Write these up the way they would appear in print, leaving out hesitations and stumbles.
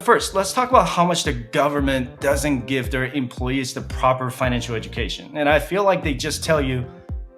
First, let's talk about how much the government doesn't give their employees the proper financial education. And I feel like they just tell you,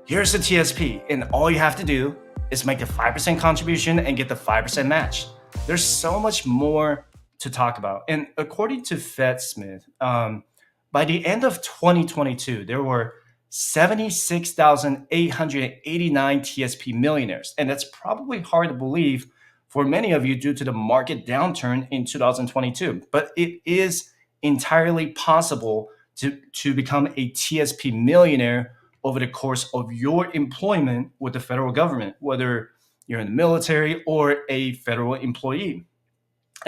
here's the TSP, and all you have to do is make a 5% contribution and get the 5% match. There's so much more to talk about. And according to FedSmith, by the end of 2022, there were 76,889 TSP millionaires. And that's probably hard to believe for many of you due to the market downturn in 2022. But it is entirely possible to become a TSP millionaire over the course of your employment with the federal government, whether you're in the military or a federal employee.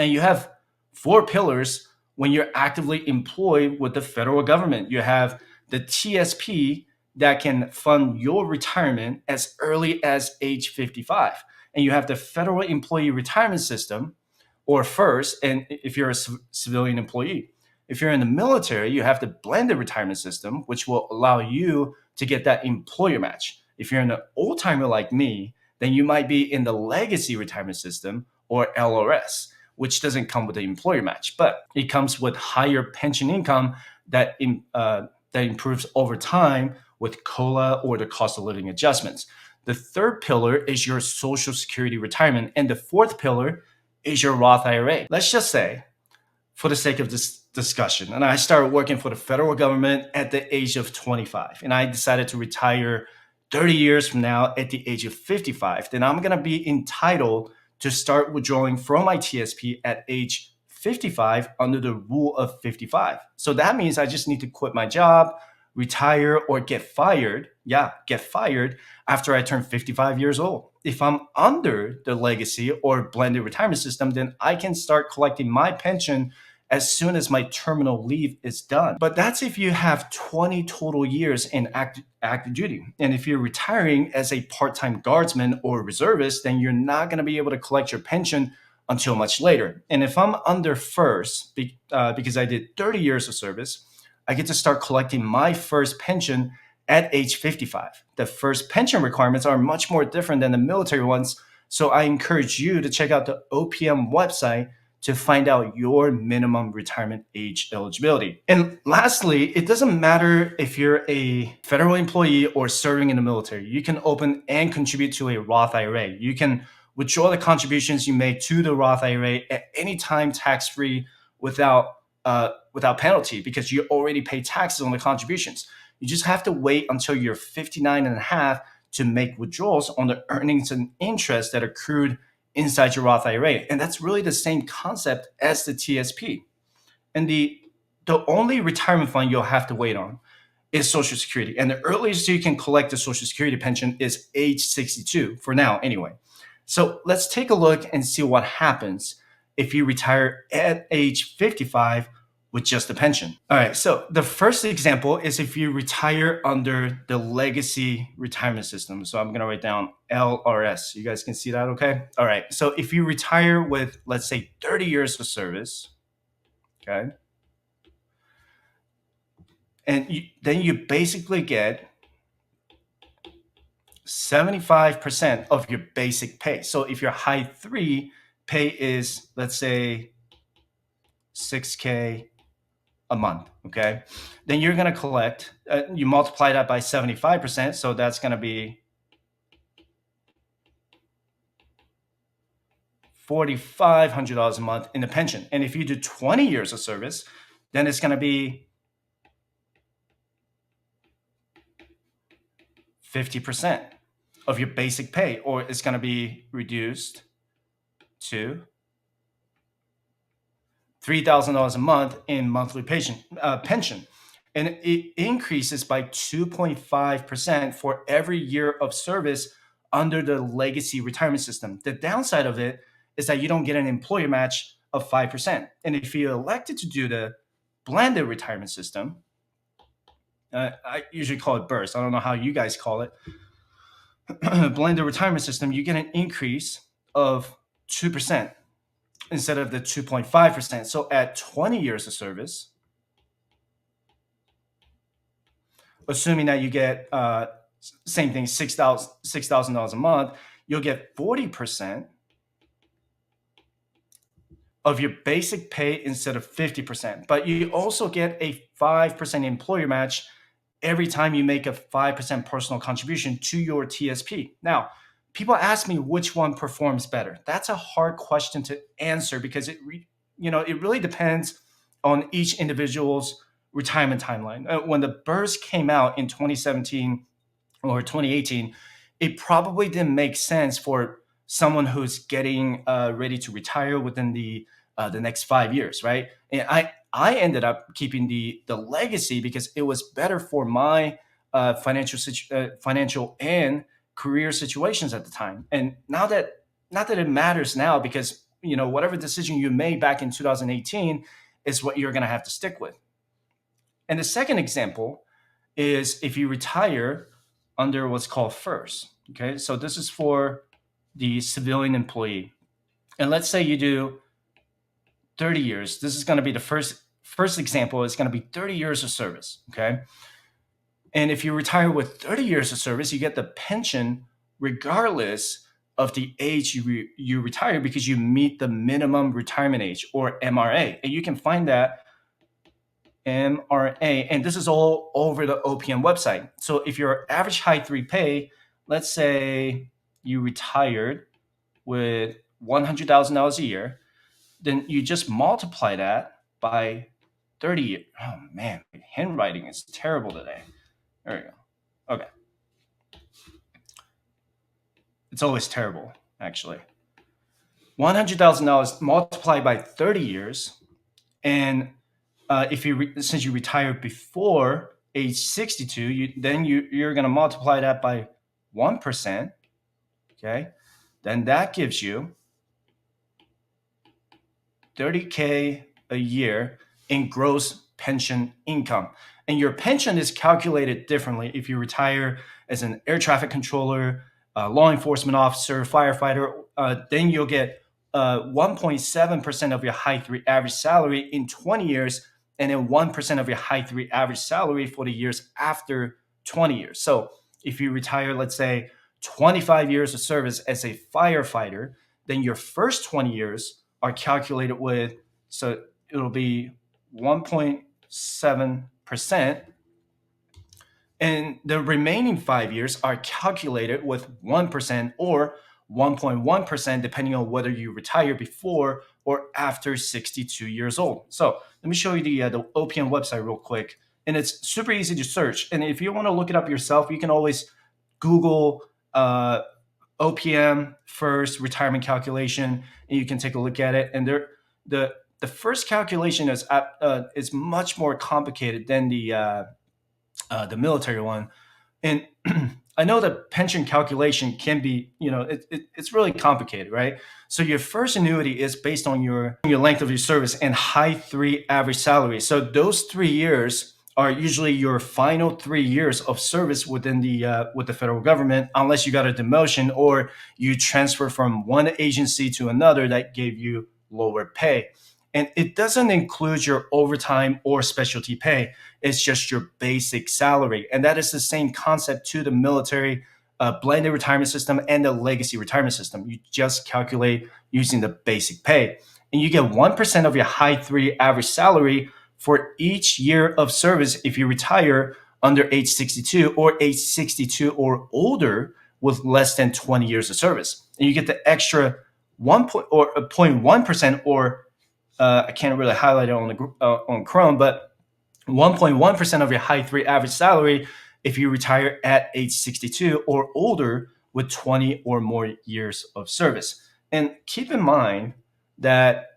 And you have four pillars when you're actively employed with the federal government. You have the TSP that can fund your retirement as early as age 55. And you have the federal employee retirement system, or FIRST, and if you're a civilian employee. If you're in the military, you have the blended retirement system, which will allow you to get that employer match. If you're an old timer like me, then you might be in the legacy retirement system, or LRS, which doesn't come with the employer match, but it comes with higher pension income that improves over time with COLA or the cost of living adjustments. The third pillar is your Social Security retirement, and the fourth pillar is your Roth IRA. Let's just say, for the sake of this discussion, and I started working for the federal government at the age of 25, and I decided to retire 30 years from now at the age of 55, then I'm going to be entitled to start withdrawing from my TSP at age 55 under the rule of 55. So that means I just need to quit my job, retire, or get fired. Yeah, get fired after I turn 55 years old. If I'm under the legacy or blended retirement system, then I can start collecting my pension as soon as my terminal leave is done. But that's if you have 20 total years in active duty. And if you're retiring as a part-time guardsman or reservist, then you're not going to be able to collect your pension until much later. And if I'm under FIRST, because I did 30 years of service, I get to start collecting my first pension at age 55. The first pension requirements are much more different than the military ones. So I encourage you to check out the OPM website to find out your minimum retirement age eligibility. And lastly, it doesn't matter if you're a federal employee or serving in the military. You can open and contribute to a Roth IRA. You can withdraw the contributions you make to the Roth IRA at any time tax-free without penalty, because you already pay taxes on the contributions. You just have to wait until you're 59 and a half to make withdrawals on the earnings and interest that accrued inside your Roth IRA. And that's really the same concept as the TSP. And the only retirement fund you'll have to wait on is Social Security. And the earliest you can collect the Social Security pension is age 62, for now anyway. So let's take a look and see what happens if you retire at age 55 with just a pension. All right, so the first example is if you retire under the legacy retirement system. So I'm gonna write down LRS. You guys can see that, okay? All right, so if you retire with, let's say, 30 years of service, okay? And then you basically get 75% of your basic pay. So if your high 3 pay is, let's say, $6K a month, okay? Then you're gonna collect, you multiply that by 75%, so that's gonna be $4,500 a month in the pension. And if you do 20 years of service, then it's gonna be 50% of your basic pay, or it's gonna be reduced to $3,000 a month in monthly pension. And it increases by 2.5% for every year of service under the legacy retirement system. The downside of it is that you don't get an employer match of 5%. And if you elected to do the blended retirement system, I usually call it burst. I don't know how you guys call it. Blended retirement system, you get an increase of 2% instead of the 2.5%. So at 20 years of service, assuming that you get same thing, $6,000 a month, you'll get 40% of your basic pay instead of 50%. But you also get a 5% employer match every time you make a 5% personal contribution to your TSP. Now, people ask me which one performs better. That's a hard question to answer because it really depends on each individual's retirement timeline. When the burst came out in 2017 or 2018, it probably didn't make sense for someone who's getting ready to retire within the next 5 years, right? And I ended up keeping the legacy because it was better for my financial and career situations at the time. And now that not that it matters now because whatever decision you made back in 2018 is what you're going to have to stick with. And the second example is if you retire under what's called FIRST. Okay, so this is for the civilian employee. And let's say you do 30 years. This is going to be the first example. It's going to be 30 years of service. Okay. And if you retire with 30 years of service, you get the pension regardless of the age you retire because you meet the minimum retirement age or MRA. And you can find that MRA, and this is all over the OPM website. So if your average high three pay, let's say you retired with $100,000 a year, then you just multiply that by 30 years. Oh man, my handwriting is terrible today. There we go. Okay. It's always terrible, actually. $100,000 multiplied by 30 years, and since you retired before age 62, you're going to multiply that by 1%. Okay, then that gives you $30K a year in gross pension income. And your pension is calculated differently if you retire as an air traffic controller, law enforcement officer, firefighter. Then you'll get 1.7% of your high three average salary in 20 years, and then 1% of your high three average salary for the years after 20 years. So if you retire, let's say 25 years of service as a firefighter, then your first 20 years are calculated with, so it'll be 1.7%. And the remaining 5 years are calculated with 1% or 1.1%, depending on whether you retire before or after 62 years old. So let me show you the OPM website real quick. And it's super easy to search. And if you want to look it up yourself, you can always Google OPM first retirement calculation, and you can take a look at it. And the first calculation is much more complicated than the military one. And I know the pension calculation can be, it's really complicated, right? So your first annuity is based on your length of your service and high three average salary. So those 3 years are usually your final 3 years of service within with the federal government, unless you got a demotion or you transfer from one agency to another that gave you lower pay. And it doesn't include your overtime or specialty pay. It's just your basic salary. And that is the same concept to the military blended retirement system and the legacy retirement system. You just calculate using the basic pay. And you get 1% of your high three average salary for each year of service if you retire under age 62 or age 62 or older with less than 20 years of service. And you get the extra 0.1% or I can't really highlight it on Chrome, but 1.1% of your high three average salary if you retire at age 62 or older with 20 or more years of service. And keep in mind that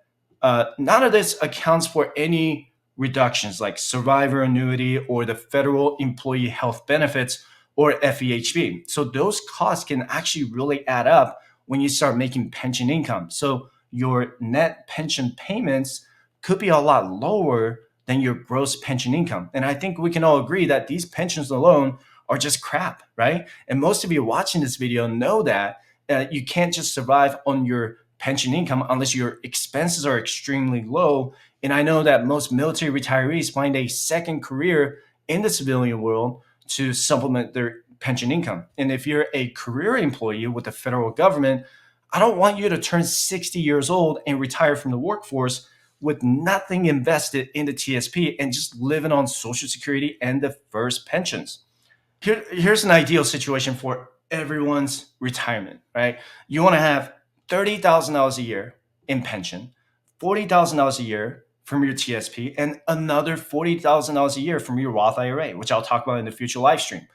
none of this accounts for any reductions like survivor annuity or the federal employee health benefits or FEHB. So those costs can actually really add up when you start making pension income. So your net pension payments could be a lot lower than your gross pension income. And I think we can all agree that these pensions alone are just crap, right? And most of you watching this video know that you can't just survive on your pension income unless your expenses are extremely low. And I know that most military retirees find a second career in the civilian world to supplement their pension income. And if you're a career employee with the federal government, I don't want you to turn 60 years old and retire from the workforce with nothing invested in the TSP and just living on Social Security and the first pensions. Here's an ideal situation for everyone's retirement, right? You want to have $30,000 a year in pension, $40,000 a year from your TSP, and another $40,000 a year from your Roth IRA, which I'll talk about in the future live stream.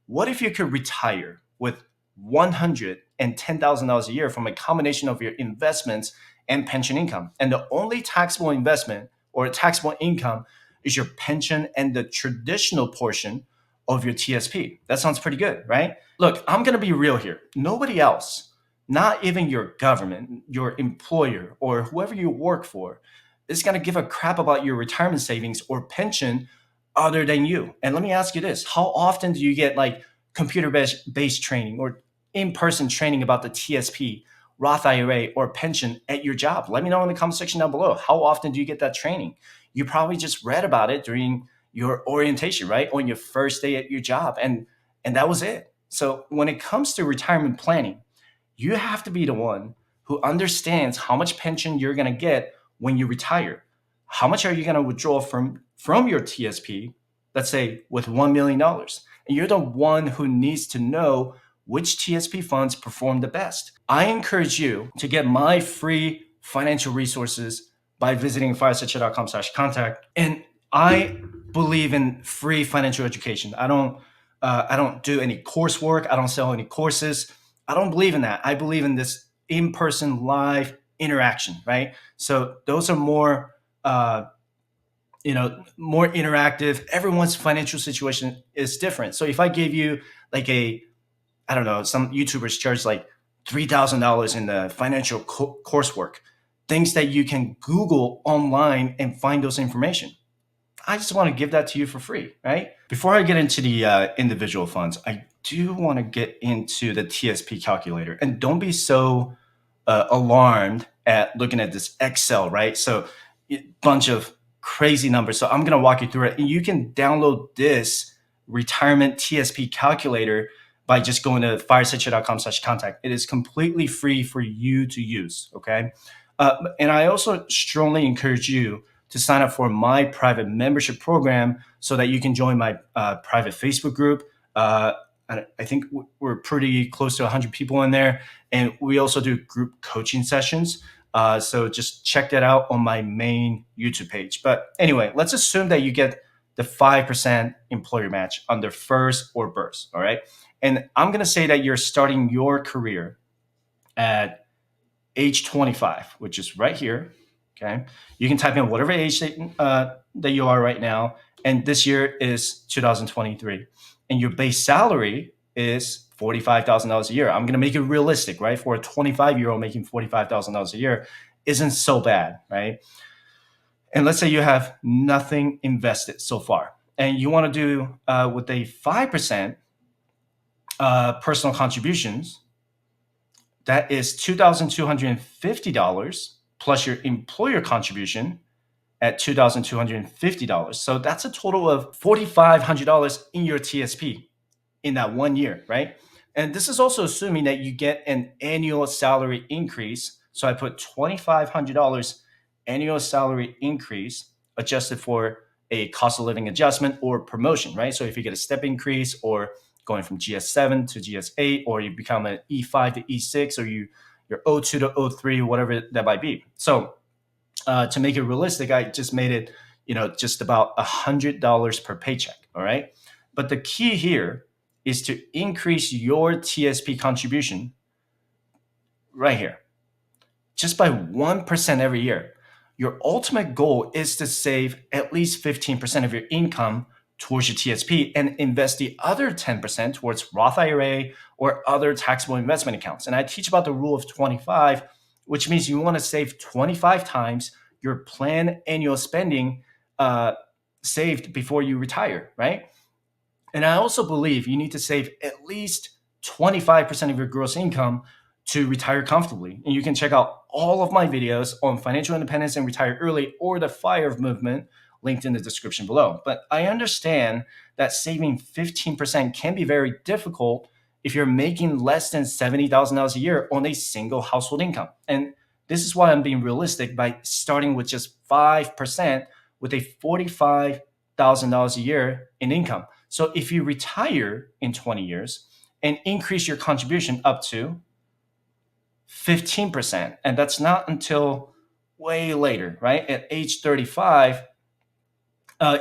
What if you could retire with $110,000 a year from a combination of your investments and pension income? And the only taxable investment or taxable income is your pension and the traditional portion of your TSP. That sounds pretty good, right? Look, I'm going to be real here. Nobody else, not even your government, your employer, or whoever you work for, is going to give a crap about your retirement savings or pension other than you. And let me ask you this: how often do you get like computer based training or in-person training about the TSP, Roth IRA, or pension at your job? Let me know in the comment section down below. How often do you get that training? You probably just read about it during your orientation, right? On your first day at your job. And that was it. So when it comes to retirement planning, you have to be the one who understands how much pension you're going to get when you retire. How much are you going to withdraw from your TSP, let's say with $1 million? And you're the one who needs to know which TSP funds perform the best. I encourage you to get my free financial resources by visiting firesightchat.com/contact. And I believe in free financial education. I don't do any coursework. I don't sell any courses. I don't believe in that. I believe in this in-person live interaction, right? So those are more, more interactive. Everyone's financial situation is different. So if I gave you like I don't know, some YouTubers charge like $3,000 in the financial coursework, things that you can Google online and find those information. I just want to give that to you for free, right? Before I get into the individual funds, I do want to get into the TSP calculator. And don't be so alarmed at looking at this Excel, right? So a bunch of crazy numbers. So I'm going to walk you through it. And you can download this retirement TSP calculator by just going to firesightchat.com/contact. It is completely free for you to use, okay? And I also strongly encourage you to sign up for my private membership program so that you can join my private Facebook group. I think we're pretty close to 100 people in there. And we also do group coaching sessions. So just check that out on my main YouTube page. But anyway, let's assume that you get the 5% employer match under FERS or BURS, all right? And I'm going to say that you're starting your career at age 25, which is right here. Okay. You can type in whatever age that you are right now. And this year is 2023. And your base salary is $45,000 a year. I'm going to make it realistic, right? For a 25-year-old making $45,000 a year isn't so bad, right? And let's say you have nothing invested so far. And you want to do with a 5% personal contributions, that is $2,250 plus your employer contribution at $2,250. So that's a total of $4,500 in your TSP in that 1 year, right? And this is also assuming that you get an annual salary increase. So I put $2,500 annual salary increase adjusted for a cost of living adjustment or promotion, right? So if you get a step increase or going from GS7 to GS8, or you become an E5 to E6, or you're O2 to O3, whatever that might be. So to make it realistic, I just made it, just about $100 per paycheck. All right. But the key here is to increase your TSP contribution right here, just by 1% every year. Your ultimate goal is to save at least 15% of your income towards your TSP and invest the other 10% towards Roth IRA or other taxable investment accounts. And I teach about the rule of 25, which means you want to save 25 times your planned annual spending saved before you retire, right? And I also believe you need to save at least 25% of your gross income to retire comfortably. And you can check out all of my videos on financial independence and retire early, or the FIRE movement, linked in the description below. But I understand that saving 15% can be very difficult if you're making less than $70,000 a year on a single household income. And this is why I'm being realistic by starting with just 5% with a $45,000 a year in income. So if you retire in 20 years and increase your contribution up to 15%, and that's not until way later, right? At age 35,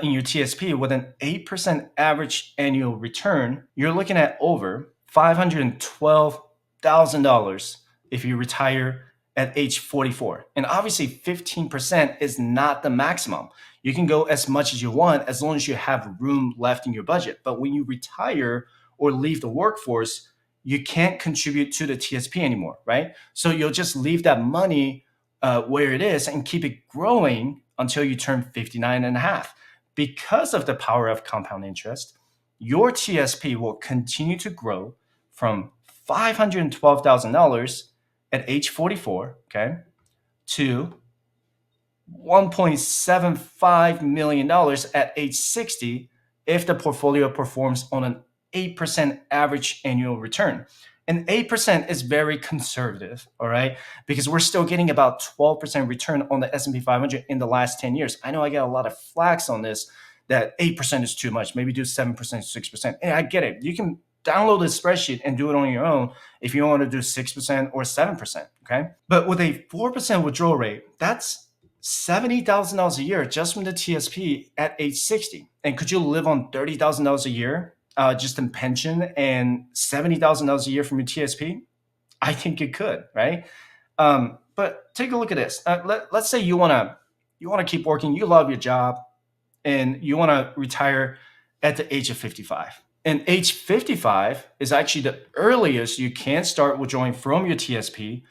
in your TSP with an 8% average annual return, you're looking at over $512,000 if you retire at age 44. And obviously, 15% is not the maximum. You can go as much as you want as long as you have room left in your budget. But when you retire or leave the workforce, you can't contribute to the TSP anymore, right? So you'll just leave that money where it is and keep it growing until you turn 59 and a half. Because of the power of compound interest, your TSP will continue to grow from $512,000 at age 44, okay, to $1.75 million at age 60 if the portfolio performs on an 8% average annual return. And 8% is very conservative, all right? Because we're still getting about 12% return on the S&P 500 in the last 10 years. I know I get a lot of flax on this, that 8% is too much. Maybe do 7%, 6%. And I get it. You can download this spreadsheet and do it on your own if you want to do 6% or 7%, okay? But with a 4% withdrawal rate, that's $70,000 a year just from the TSP at age 60. And could you live on $30,000 a year just in pension and $70,000 a year from your TSP? I think you could, right? But take a look at this. Let's say you want to keep working. You love your job, and you want to retire at the age of 55. And age 55 is actually the earliest you can start withdrawing from your TSP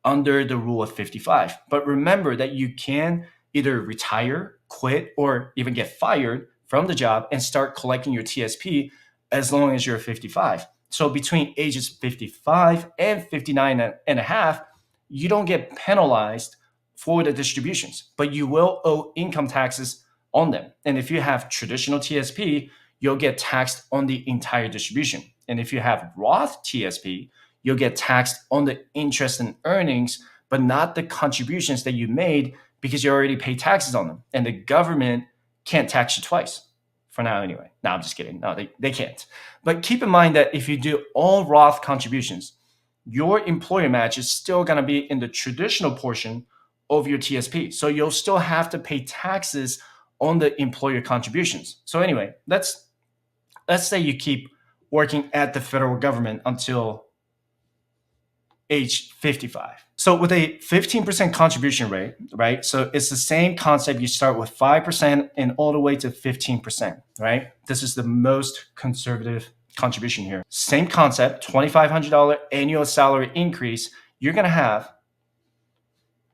under the rule of 55. But remember that you can either retire, quit, or even get fired from the job and start collecting your TSP as long as you're 55. So between ages 55 and 59 and a half, you don't get penalized for the distributions, but you will owe income taxes on them. And if you have traditional TSP, you'll get taxed on the entire distribution. And if you have Roth TSP, you'll get taxed on the interest and earnings, but not the contributions that you made because you already paid taxes on them. And the government can't tax you twice. For now, anyway. No, I'm just kidding. No, they can't. But keep in mind that if you do all Roth contributions, your employer match is still going to be in the traditional portion of your TSP. So you'll still have to pay taxes on the employer contributions. So anyway, let's say you keep working at the federal government until age 55. So with a 15% contribution rate, right? So it's the same concept. You start with 5% and all the way to 15%, right? This is the most conservative contribution here. Same concept, $2,500 annual salary increase. You're going to have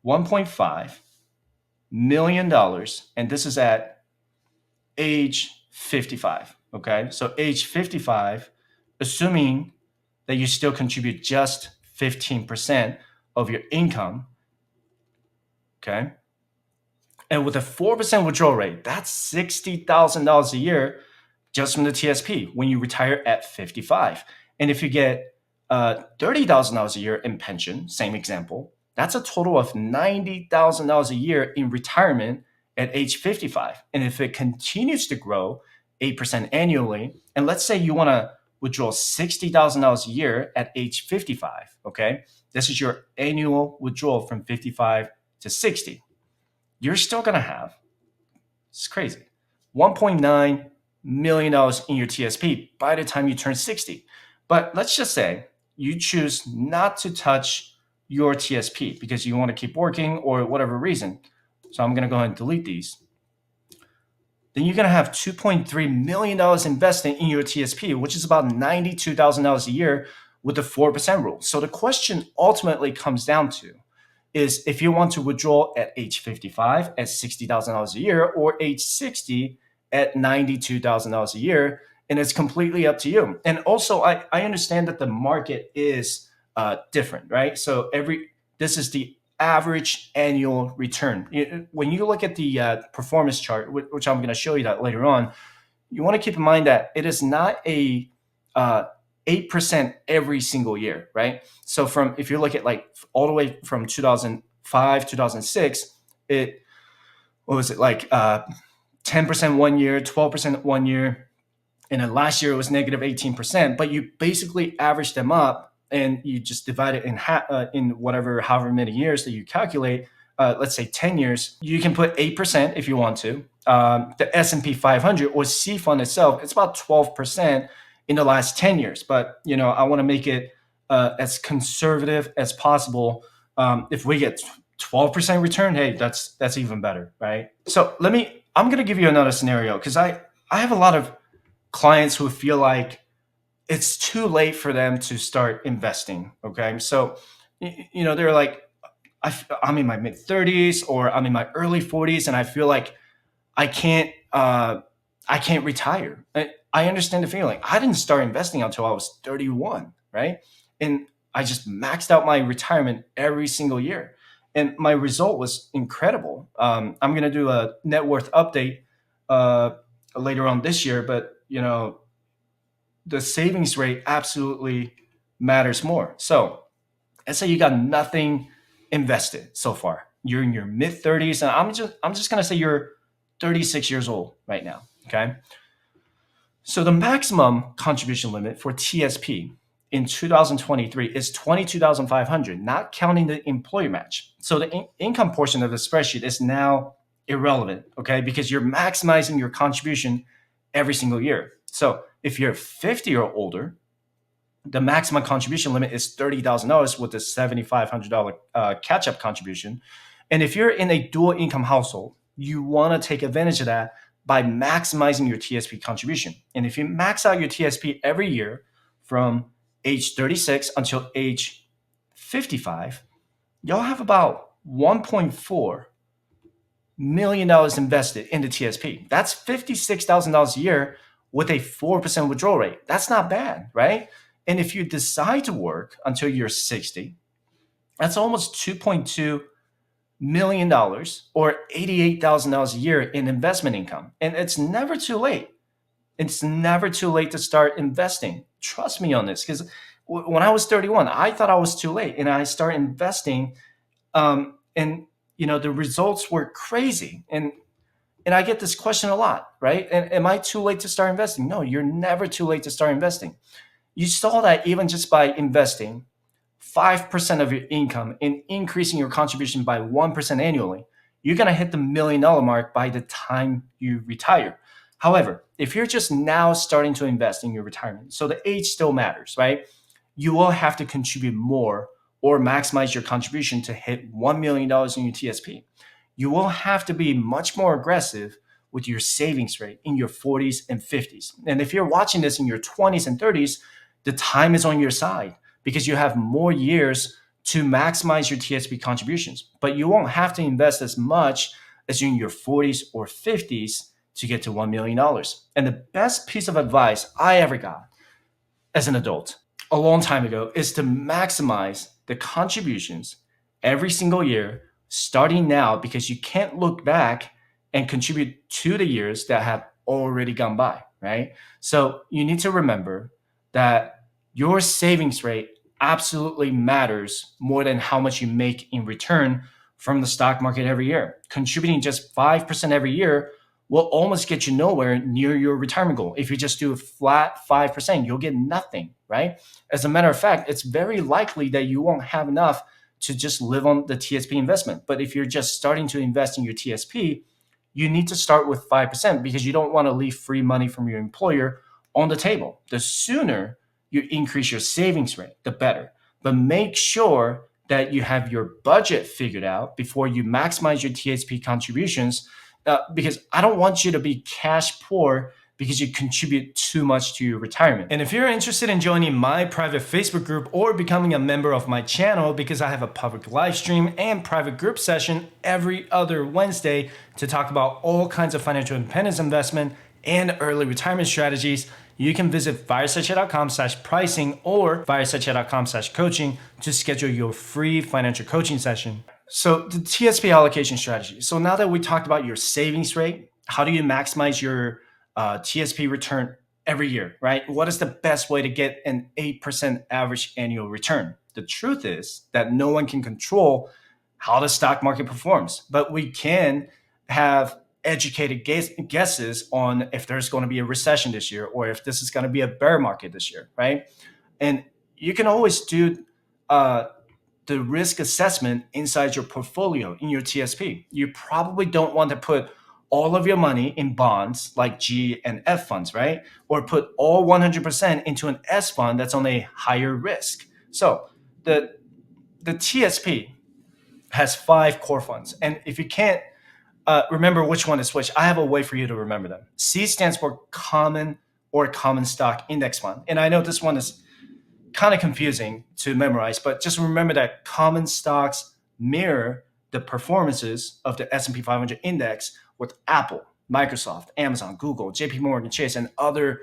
$1.5 million. And this is at age 55, okay? So age 55, assuming that you still contribute just 15% of your income, okay? And with a 4% withdrawal rate, that's $60,000 a year just from the TSP when you retire at 55. And if you get $30,000 a year in pension, same example, that's a total of $90,000 a year in retirement at age 55. And if it continues to grow 8% annually, and let's say you want to withdraw $60,000 a year at age 55, okay? This is your annual withdrawal from 55 to 60. You're still going to have, it's crazy, $1.9 million in your TSP by the time you turn 60. But let's just say you choose not to touch your TSP because you want to keep working or whatever reason. So I'm going to go ahead and delete these. Then you're going to have $2.3 million invested in your TSP, which is about $92,000 a year with the 4% rule. So the question ultimately comes down to is if you want to withdraw at age 55 at $60,000 a year or age 60 at $92,000 a year, and it's completely up to you. And also, I understand that the market is different, right? So this is the average annual return. When you look at the performance chart, which I'm going to show you that later on, you want to keep in mind that it is not a 8% every single year, right? So from, if you look at like all the way from 2005, 2006, it, what was it like 10% one year, 12% one year, and then last year it was negative 18%. But you basically average them up and you just divide it in whatever, however many years that you calculate. Let's say 10 years, you can put 8% if you want to. The S&P 500 or C fund itself, it's about 12% in the last 10 years. But I want to make it as conservative as possible. If we get 12% return, hey, that's even better, right? So I'm going to give you another scenario, because I have a lot of clients who feel like it's too late for them to start investing. Okay. So, they're like, I'm in my mid 30s or I'm in my early 40s and I feel like I can't, I can't retire. I understand the feeling. I didn't start investing until I was 31, right? And I just maxed out my retirement every single year. And my result was incredible. I'm going to do a net worth update later on this year, but the savings rate absolutely matters more. So let's say you got nothing invested so far. You're in your mid 30s, and I'm just gonna say you're 36 years old right now. Okay. So the maximum contribution limit for TSP in 2023 is 22,500, not counting the employer match. So the income portion of the spreadsheet is now irrelevant, okay? Because you're maximizing your contribution every single year. So if you're 50 or older, the maximum contribution limit is $30,000 with a $7,500 catch-up contribution. And if you're in a dual income household, you want to take advantage of that by maximizing your TSP contribution. And if you max out your TSP every year from age 36 until age 55, you'll have about $1.4 million invested in the TSP. That's $56,000 a year with a 4% withdrawal rate. That's not bad, right? And if you decide to work until you're 60, that's almost $2.2 million or $88,000 a year in investment income. And it's never too late. It's never too late to start investing. Trust me on this, because when I was 31, I thought I was too late, and I started investing, and the results were crazy. And I get this question a lot, right? And am I too late to start investing? No, you're never too late to start investing. You saw that even just by investing 5% of your income and increasing your contribution by 1% annually, you're going to hit the $1 million mark by the time you retire. However, if you're just now starting to invest in your retirement, so the age still matters, right? You will have to contribute more or maximize your contribution to hit $1 million in your TSP. You will have to be much more aggressive with your savings rate in your 40s and 50s. And if you're watching this in your 20s and 30s, the time is on your side because you have more years to maximize your TSP contributions. But you won't have to invest as much as in your 40s or 50s to get to $1 million. And the best piece of advice I ever got as an adult a long time ago is to maximize the contributions every single year, starting now, because you can't look back and contribute to the years that have already gone by, right? So you need to remember that your savings rate absolutely matters more than how much you make in return from the stock market every year. Contributing just 5% every year will almost get you nowhere near your retirement goal. If you just do a flat 5%, you'll get nothing, right? As a matter of fact, it's very likely that you won't have enough to just live on the TSP investment. But if you're just starting to invest in your TSP, you need to start with 5% because you don't want to leave free money from your employer on the table. The sooner you increase your savings rate, the better. But make sure that you have your budget figured out before you maximize your TSP contributions, because I don't want you to be cash poor because you contribute too much to your retirement. And if you're interested in joining my private Facebook group or becoming a member of my channel, because I have a public live stream and private group session every other Wednesday to talk about all kinds of financial independence investment and early retirement strategies, you can visit firesightchat.com/pricing or firesightchat.com/coaching to schedule your free financial coaching session. So the TSP allocation strategy. So now that we talked about your savings rate, how do you maximize your TSP return every year, right? What is the best way to get an 8% average annual return? The truth is that no one can control how the stock market performs, but we can have educated guesses on if there's going to be a recession this year or if this is going to be a bear market this year, right? And you can always do uh, the risk assessment inside your portfolio in your TSP. You probably don't want to put all of your money in bonds like G and F funds, right? Or put all 100% into an S fund that's on a higher risk. So the TSP has five core funds. And if you can't remember which one is which, I have a way for you to remember them. C stands for common or common stock index fund. And I know this one is kind of confusing to memorize, but just remember that common stocks mirror the performances of the S&P 500 index with Apple, Microsoft, Amazon, Google, JP Morgan Chase, and other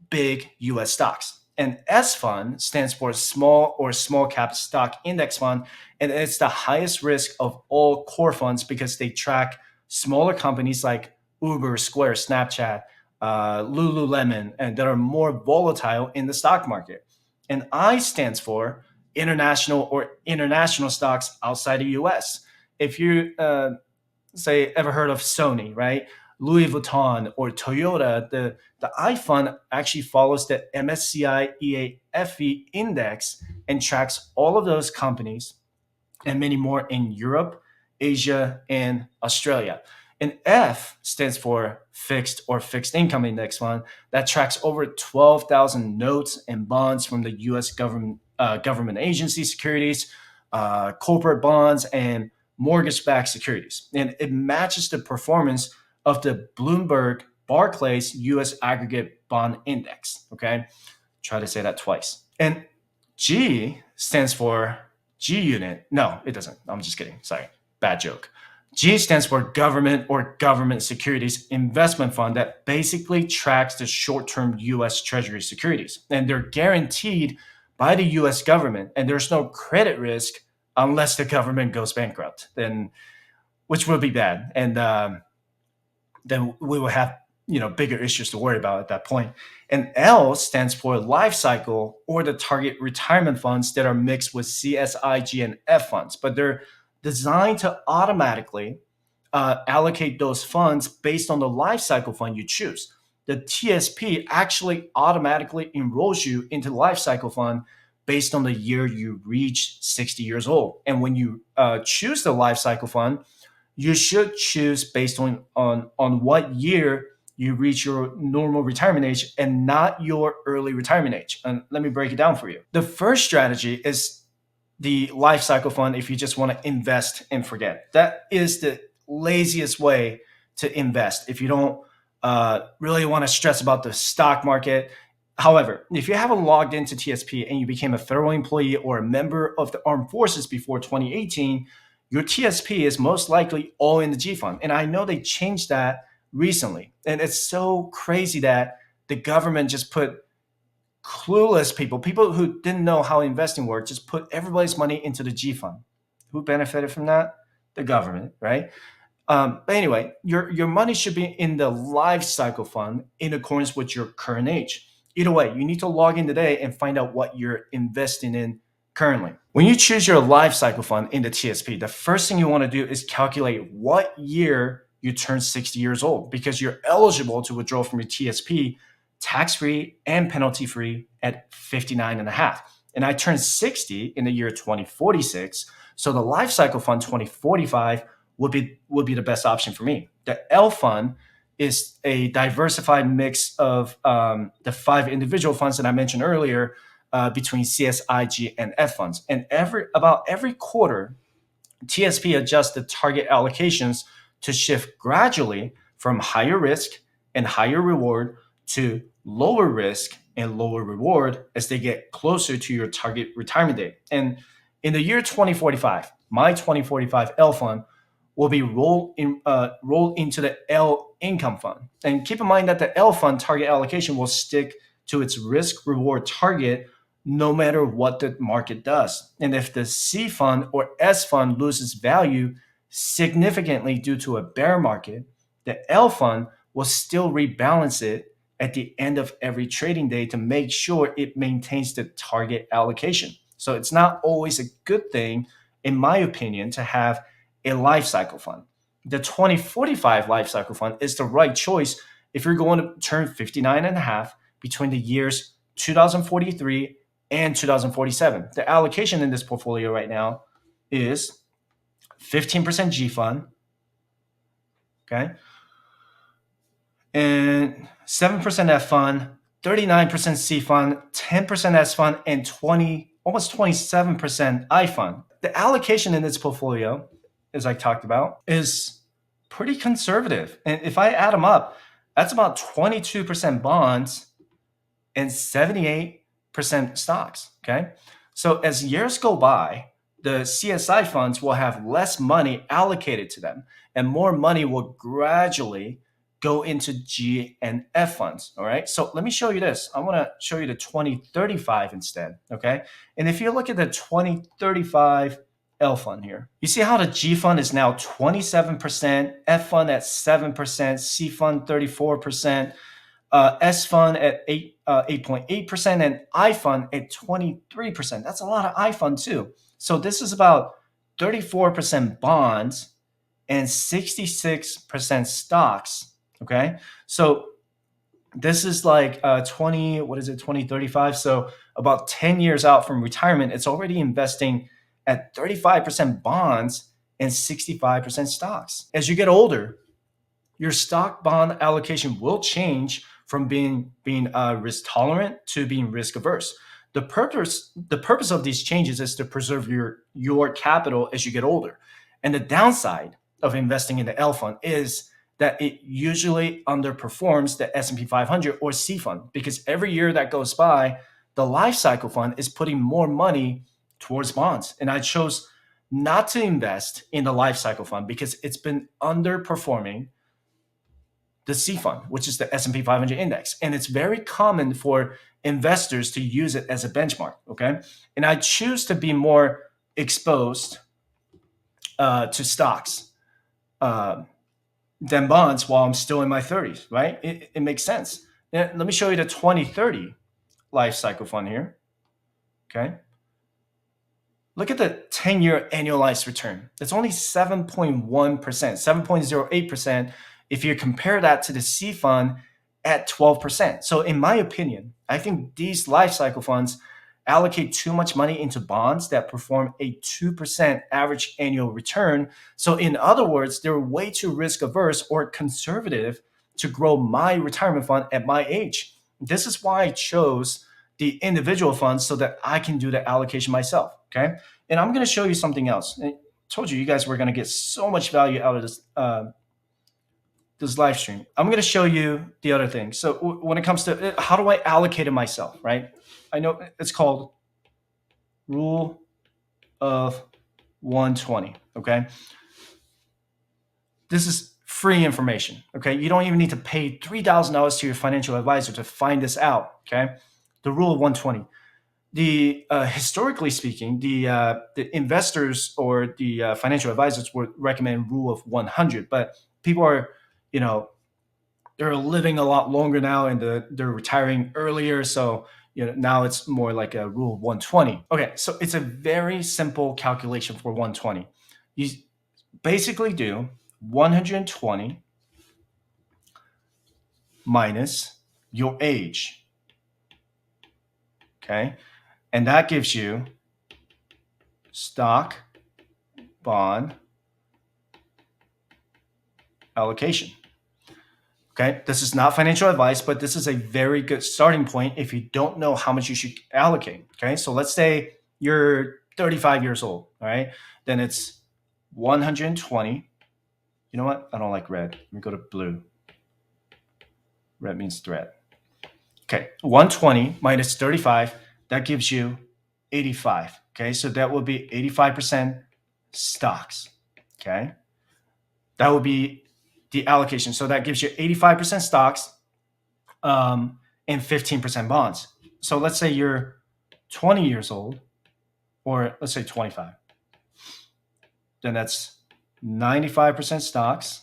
big US stocks. And S fund stands for small or small cap stock index fund. And it's the highest risk of all core funds because they track smaller companies like Uber, Square, Snapchat, Lululemon, and that are more volatile in the stock market. And I stands for international stocks outside the US. If you say ever heard of Sony, right? Louis Vuitton or Toyota, the I fund actually follows the MSCI EAFE index and tracks all of those companies and many more in Europe, Asia, and Australia. And F stands for fixed or fixed income index fund that tracks over 12,000 notes and bonds from the US government agency securities, corporate bonds, and mortgage backed securities. And it matches the performance of the Bloomberg Barclays US Aggregate Bond Index. Okay. Try to say that twice. And G stands for G unit. No, it doesn't. I'm just kidding. Sorry. Bad joke. G stands for government or government securities investment fund that basically tracks the short-term US Treasury securities. And they're guaranteed by the US government. And there's no credit risk unless the government goes bankrupt, then which would be bad. And then we will have bigger issues to worry about at that point. And L stands for life cycle or the target retirement funds that are mixed with CSIG and F funds, but they're designed to automatically allocate those funds based on the life cycle fund you choose. The TSP actually automatically enrolls you into the life cycle fund based on the year you reach 60 years old. And when you choose the life cycle fund, you should choose based on what year you reach your normal retirement age and not your early retirement age. And let me break it down for you. The first strategy is the life cycle fund if you just want to invest and forget. That is the laziest way to invest if you don't really want to stress about the stock market. However, if you haven't logged into TSP and you became a federal employee or a member of the armed forces before 2018, your TSP is most likely all in the G fund. And I know they changed that recently. And it's so crazy that the government just put clueless people who didn't know how investing worked, just put everybody's money into the G fund. Who benefited from that? The government, right? But anyway, your money should be in the life cycle fund in accordance with your current age. Either way, you need to log in today and find out what you're investing in currently. When you choose your life cycle fund in the TSP, the first thing you want to do is calculate what year you turn 60 years old because you're eligible to withdraw from your TSP tax-free and penalty-free at 59 and a half. And I turned 60 in the year 2046. So the life cycle fund 2045 would be the best option for me. The L fund is a diversified mix of the five individual funds that I mentioned earlier between CSIG and F funds. And about every quarter, TSP adjusts the target allocations to shift gradually from higher risk and higher reward to lower risk and lower reward as they get closer to your target retirement date. And in the year 2045, my 2045 L fund will be rolled into the L income fund. And keep in mind that the L fund target allocation will stick to its risk reward target no matter what the market does. And if the C fund or S fund loses value significantly due to a bear market, the L fund will still rebalance it at the end of every trading day to make sure it maintains the target allocation. So it's not always a good thing, in my opinion, to have a life cycle fund. The 2045 life cycle fund is the right choice if you're going to turn 59 and a half between the years 2043 and 2047. The allocation in this portfolio right now is 15% G fund, okay, and 7% F fund, 39% C fund, 10% S fund, and almost 27% I fund. The allocation in this portfolio, as I talked about, is pretty conservative. And if I add them up, that's about 22% bonds and 78% stocks. Okay. So as years go by, the CSI funds will have less money allocated to them, and more money will gradually go into G and F funds. All right. So let me show you this. I want to show you the 2035 instead. Okay. And if you look at the 2035 L fund here, you see how the G fund is now 27%, F fund at 7%, C fund 34%. S fund at 8.8%, and I fund at 23%. That's a lot of I fund too. So this is about 34% bonds and 66% stocks. Okay, so this is like 2035. So about 10 years out from retirement, it's already investing at 35% bonds and 65% stocks. As you get older, your stock bond allocation will change from being risk tolerant to being risk averse. The purpose of these changes is to preserve your capital as you get older. And the downside of investing in the L fund is that it usually underperforms the S&P 500 or C fund, because every year that goes by, the life cycle fund is putting more money towards bonds. And I chose not to invest in the life cycle fund because it's been underperforming the C fund, which is the S&P 500 index. And it's very common for investors to use it as a benchmark, okay? And I choose to be more exposed to stocks than bonds while I'm still in my 30s, right? It makes sense. Now, let me show you the 2030 life cycle fund here, okay? Look at the 10-year annualized return. It's only 7.1%, 7.08%, if you compare that to the C fund at 12%. So in my opinion, I think these life cycle funds allocate too much money into bonds that perform a 2% average annual return. So in other words, they're way too risk averse or conservative to grow my retirement fund at my age. This is why I chose the individual funds so that I can do the allocation myself. Okay. And I'm going to show you something else. I told you guys were going to get so much value out of this live stream. I'm going to show you the other thing. So when it comes to how do I allocate it myself, right? I know it's called Rule of 120. Okay. This is free information. Okay. You don't even need to pay $3,000 to your financial advisor to find this out. Okay. The Rule of 120. Historically speaking, the investors or the financial advisors would recommend Rule of 100, but people are, they're living a lot longer now, and they're retiring earlier. So, now it's more like a Rule of 120. Okay, so it's a very simple calculation for 120. You basically do 120 minus your age. Okay, and that gives you stock bond allocation. Okay, this is not financial advice, but this is a very good starting point if you don't know how much you should allocate. Okay, so let's say you're 35 years old, all right? Then it's 120. You know what? I don't like red. Let me go to blue. Red means threat. Okay, 120 minus 35, that gives you 85. Okay, so that will be 85% stocks. Okay, that will be the allocation. So that gives you 85% stocks and 15% bonds. So let's say you're 20 years old, or let's say 25. Then that's 95% stocks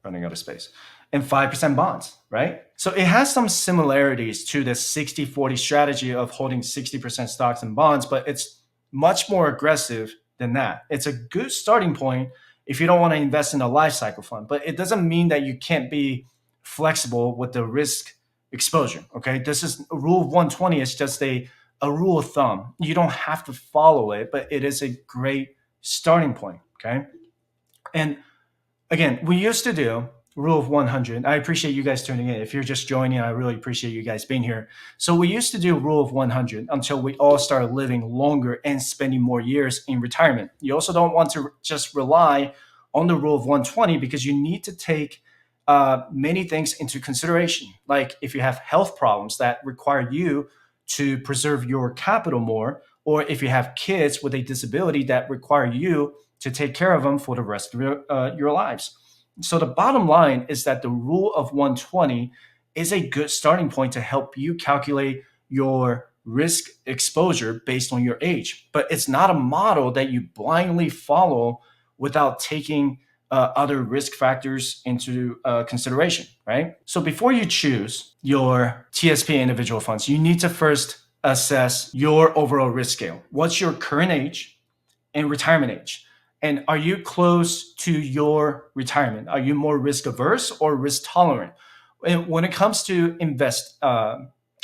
running out of space, and 5% bonds, right? So it has some similarities to the 60-40 strategy of holding 60% stocks and bonds, but it's much more aggressive than that. It's a good starting point if you don't want to invest in a life cycle fund, but it doesn't mean that you can't be flexible with the risk exposure. Okay. This is a rule of 120. It's just a rule of thumb. You don't have to follow it, but it is a great starting point. Okay. And again, we used to do rule of 100. I appreciate you guys tuning in. If you're just joining, I really appreciate you guys being here. So we used to do rule of 100 until we all started living longer and spending more years in retirement. You also don't want to just rely on the rule of 120 because you need to take many things into consideration. Like if you have health problems that require you to preserve your capital more, or if you have kids with a disability that require you to take care of them for the rest of your lives. So the bottom line is that the rule of 120 is a good starting point to help you calculate your risk exposure based on your age. But it's not a model that you blindly follow without taking other risk factors into consideration, right? So before you choose your TSP individual funds, you need to first assess your overall risk scale. What's your current age and retirement age? And are you close to your retirement? Are you more risk averse or risk tolerant? And when it comes to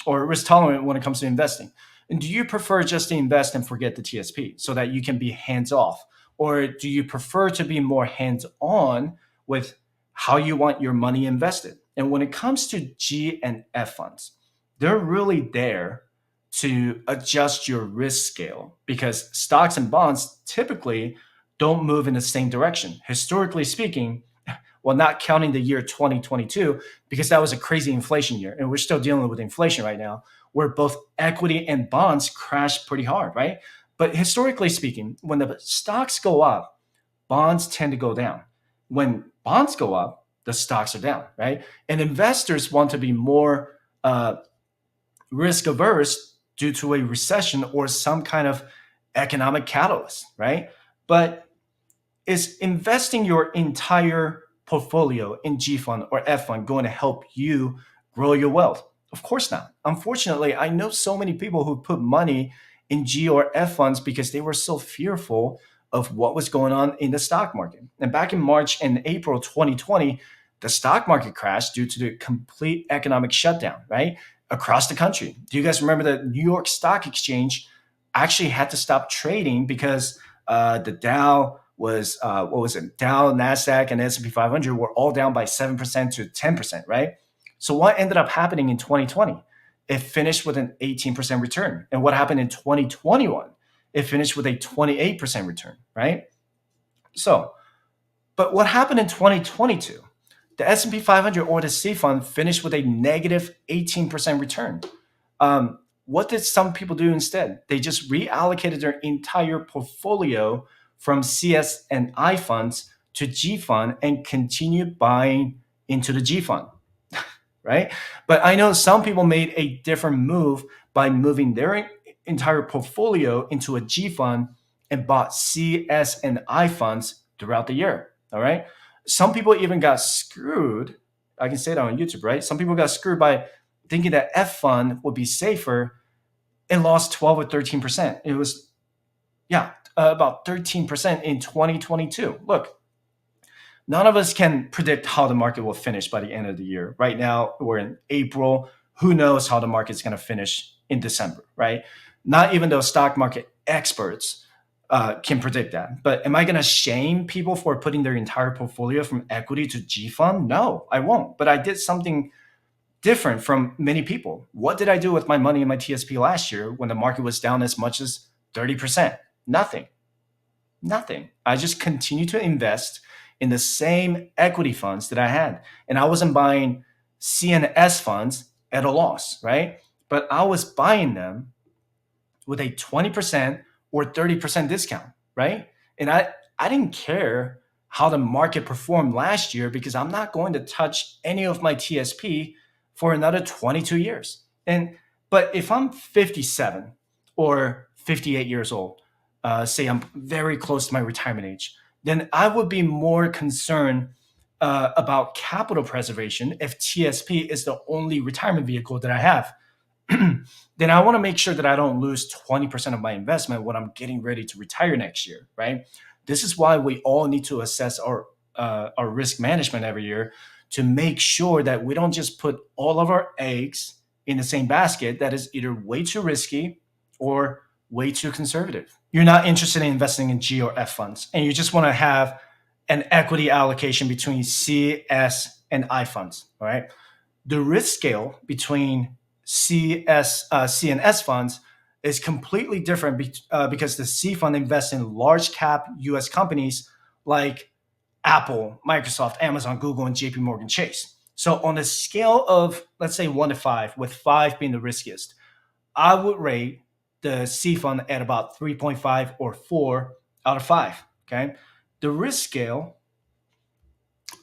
or risk tolerant when it comes to investing? And do you prefer just to invest and forget the TSP so that you can be hands off? Or do you prefer to be more hands on with how you want your money invested? And when it comes to G and F funds, they're really there to adjust your risk scale because stocks and bonds typically don't move in the same direction. Historically speaking, well, not counting the year 2022, because that was a crazy inflation year. And we're still dealing with inflation right now, where both equity and bonds crashed pretty hard, right? But historically speaking, when the stocks go up, bonds tend to go down. When bonds go up, the stocks are down, right? And investors want to be more risk averse due to a recession or some kind of economic catalyst, right? But is investing your entire portfolio in G fund or F fund going to help you grow your wealth? Of course not. Unfortunately, I know so many people who put money in G or F funds because they were so fearful of what was going on in the stock market. And back in March and April 2020, the stock market crashed due to the complete economic shutdown, right? Across the country. Do you guys remember the New York Stock Exchange actually had to stop trading because the Dow was what was it? Dow, Nasdaq, and S&P 500 were all down by 7% to 10%, right? So what ended up happening in 2020? It finished with an 18% return. And what happened in 2021? It finished with a 28% return, right? So, but what happened in 2022? The S&P 500 or the C fund finished with a negative 18% return. What did some people do instead? They just reallocated their entire portfolio from CS and I funds to G fund and continued buying into the G fund, right? But I know some people made a different move by moving their entire portfolio into a G fund and bought CS and I funds throughout the year, all right? Some people even got screwed. I can say that on YouTube, right? Some people got screwed by thinking that F fund would be safer and lost 12 or 13%. It was, about 13% in 2022. Look, none of us can predict how the market will finish by the end of the year. Right now, we're in April. Who knows how the market's going to finish in December, right? Not even those stock market experts can predict that. But am I going to shame people for putting their entire portfolio from equity to G fund? No, I won't. But I did something different from many people. What did I do with my money in my TSP last year when the market was down as much as 30%? Nothing. I just continued to invest in the same equity funds that I had. And I wasn't buying CNS funds at a loss, right? But I was buying them with a 20% or 30% discount, right? And I didn't care how the market performed last year because I'm not going to touch any of my TSP for another 22 years. But if I'm 57 or 58 years old, say I'm very close to my retirement age, then I would be more concerned about capital preservation, if TSP is the only retirement vehicle that I have, then I want to make sure that I don't lose 20% of my investment when I'm getting ready to retire next year, right? This is why we all need to assess our risk management every year to make sure that we don't just put all of our eggs in the same basket that is either way too risky or way too conservative. You're not interested in investing in G or F funds, and you just want to have an equity allocation between C, S, and I funds, all right? The risk scale between C and S funds is completely different because the C fund invests in large cap US companies like Apple, Microsoft, Amazon, Google, and JP Morgan Chase. So on a scale of, let's say, 1 to 5, with 5 being the riskiest, I would rate the C fund at about 3.5 or 4 out of 5. Okay. The risk scale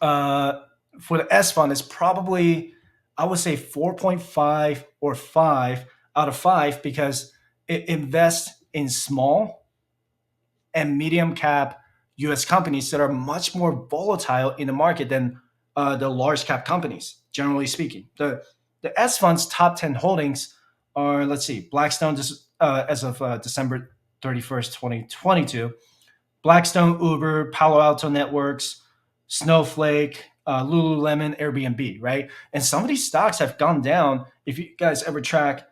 uh, for the S fund is probably, I would say, 4.5 or 5 out of 5 because it invests in small and medium cap US companies that are much more volatile in the market than the large cap companies, generally speaking. The S fund's top 10 holdings are, let's see, Blackstone, as of December 31st, 2022, Blackstone, Uber, Palo Alto Networks, Snowflake, Lululemon, Airbnb, right? And some of these stocks have gone down. If you guys ever track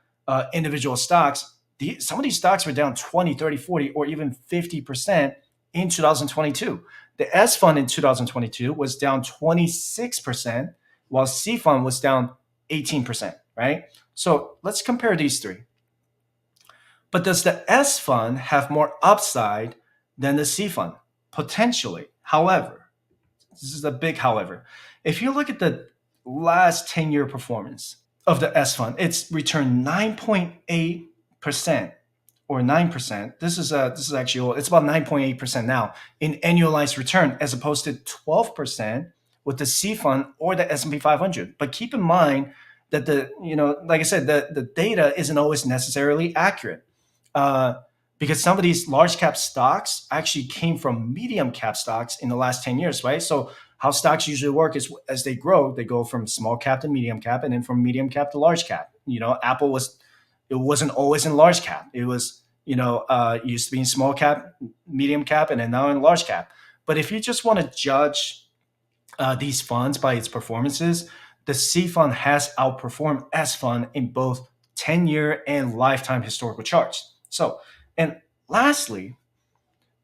individual stocks, some of these stocks were down 20, 30, 40, or even 50% in 2022. The S fund in 2022 was down 26%, while C fund was down 18%, right? So let's compare these three. But does the S fund have more upside than the C fund? Potentially. However, this is a big however. If you look at the last 10-year performance of the S fund, it's returned 9.8% or 9%. This is actually, it's about 9.8% now in annualized return, as opposed to 12% with the C fund or the S&P 500. But keep in mind that like I said, the data isn't always necessarily accurate. Uh, because some of these large cap stocks actually came from medium cap stocks in the last 10 years, right? So how stocks usually work is, as they grow, they go from small cap to medium cap, and then from medium cap to large cap. Apple it wasn't always in large cap. It was, it used to be in small cap, medium cap, and then now in large cap. But if you just want to judge these funds by its performances, the C fund has outperformed S fund in both 10-year and lifetime historical charts. So, and lastly,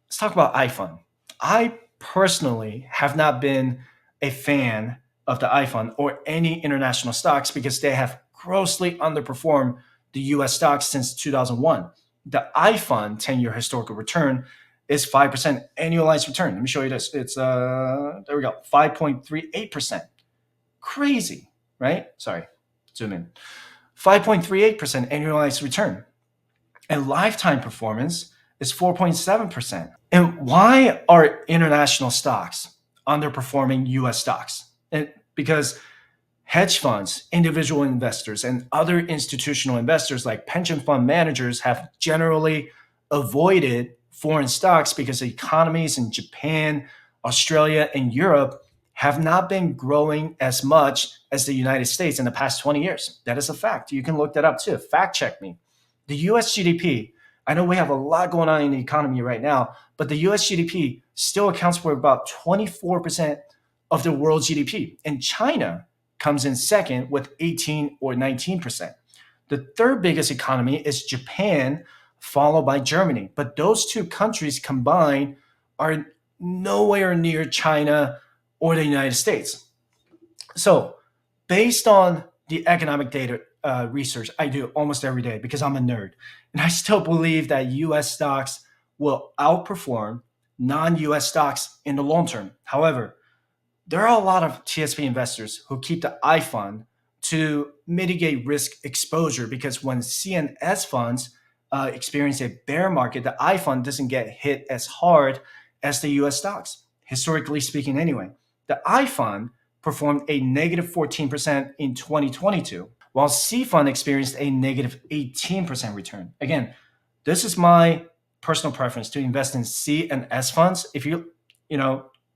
let's talk about iFund. I personally have not been a fan of the iFund or any international stocks because they have grossly underperformed the US stocks since 2001. The iFund 10-year historical return is 5% annualized return. Let me show you this. It's there we go, 5.38%. Crazy, right? Sorry, zoom in. 5.38% annualized return. And lifetime performance is 4.7%. And why are international stocks underperforming US stocks? Because hedge funds, individual investors, and other institutional investors like pension fund managers have generally avoided foreign stocks because the economies in Japan, Australia, and Europe have not been growing as much as the United States in the past 20 years. That is a fact. You can look that up too. Fact check me. The US GDP, I know we have a lot going on in the economy right now, but the US GDP still accounts for about 24% of the world GDP. And China comes in second with 18 or 19%. The third biggest economy is Japan, followed by Germany. But those two countries combined are nowhere near China or the United States. So, based on the economic data research I do almost every day because I'm a nerd, and I still believe that US stocks will outperform non US stocks in the long term. However, there are a lot of TSP investors who keep the I fund to mitigate risk exposure because when CNS funds experience a bear market, the I fund doesn't get hit as hard as the US stocks, historically speaking, anyway. The I fund performed a negative 14% in 2022, while C fund experienced a negative 18% return. Again, this is my personal preference to invest in C and S funds. If you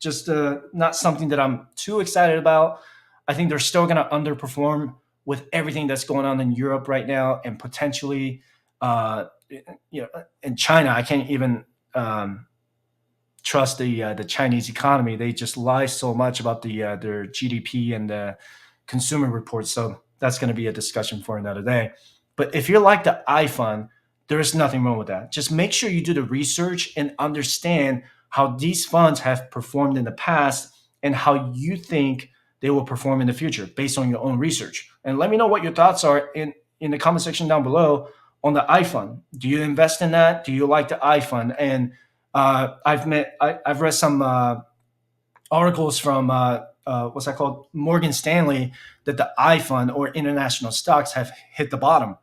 just not something that I'm too excited about. I think they're still going to underperform with everything that's going on in Europe right now, and potentially, uh, in China. I can't even um, trust the Chinese economy. They just lie so much about their GDP and the consumer reports. So that's going to be a discussion for another day. But if you're like the iFund, there is nothing wrong with that. Just make sure you do the research and understand how these funds have performed in the past and how you think they will perform in the future based on your own research. And let me know what your thoughts are in the comment section down below on the iFund. Do you invest in that? Do you like the iFund? And I've read some articles from what's that called, Morgan Stanley, that the iFund or international stocks have hit the bottom.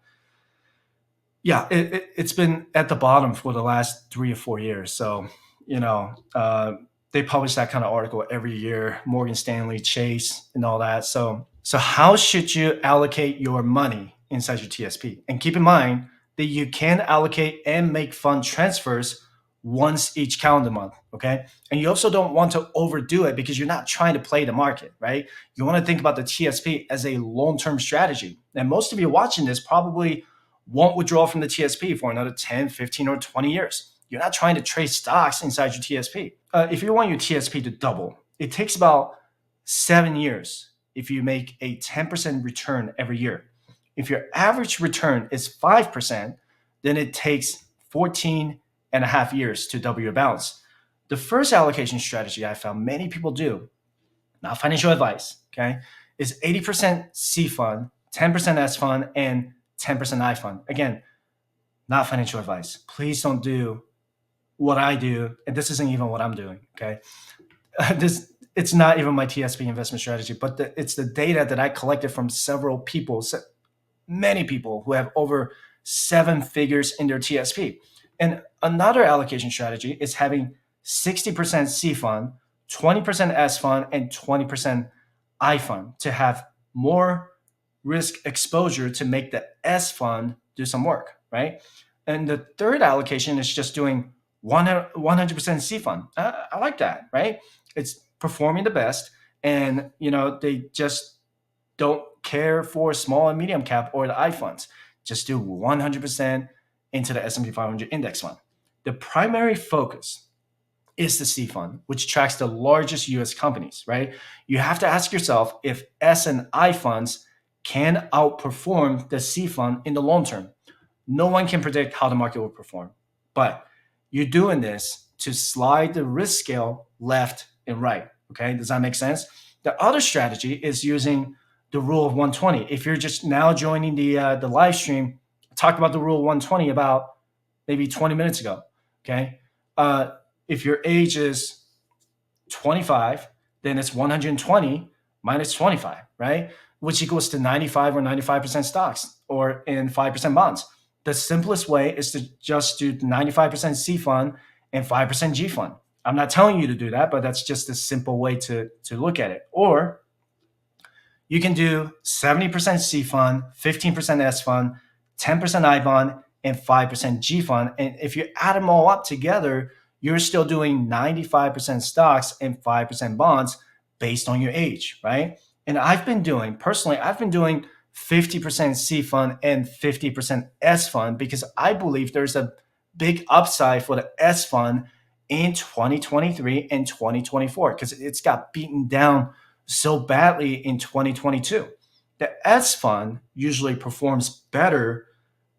Yeah, it's been at the bottom for the last 3 or 4 years. So they publish that kind of article every year. Morgan Stanley, Chase, and all that. So how should you allocate your money inside your TSP? And keep in mind that you can allocate and make fund transfers once each calendar month. Okay. And you also don't want to overdo it because you're not trying to play the market, right? You want to think about the TSP as a long term strategy. And most of you watching this probably won't withdraw from the TSP for another 10, 15, or 20 years. You're not trying to trade stocks inside your TSP. If you want your TSP to double, it takes about 7 years if you make a 10% return every year. If your average return is 5%, then it takes 14 and a half years to double your balance. The first allocation strategy I found many people do, not financial advice, okay, is 80% C fund, 10% S fund, and 10% I fund. Again, not financial advice. Please don't do what I do, and this isn't even what I'm doing, okay? This It's not even my TSP investment strategy, but it's the data that I collected from several people, many people who have over 7 figures in their TSP. And another allocation strategy is having 60% C fund, 20% S fund, and 20% I fund to have more risk exposure to make the S fund do some work, right? And the third allocation is just doing 100% C fund. I like that, right? It's performing the best, and they just don't care for small and medium cap or the I funds. Just do 100% into the S&P 500 index fund. The primary focus is the C fund, which tracks the largest US companies, right? You have to ask yourself if S and I funds can outperform the C fund in the long term. No one can predict how the market will perform, but you're doing this to slide the risk scale left and right. Okay, does that make sense? The other strategy is using the rule of 120. If you're just now joining the live stream, I talked about the rule of 120 about maybe 20 minutes ago. Okay, if your age is 25, then it's 120 minus 25, right? Which equals to 95 or 95% stocks or in 5% bonds. The simplest way is to just do 95% C fund and 5% G fund. I'm not telling you to do that, but that's just a simple way to look at it. Or you can do 70% C fund, 15% S fund, 10% I bond, and 5% G fund. And if you add them all up together, you're still doing 95% stocks and 5% bonds based on your age, right? And I've been doing 50% C fund and 50% S fund because I believe there's a big upside for the S fund in 2023 and 2024 because it's got beaten down so badly in 2022. The S fund usually performs better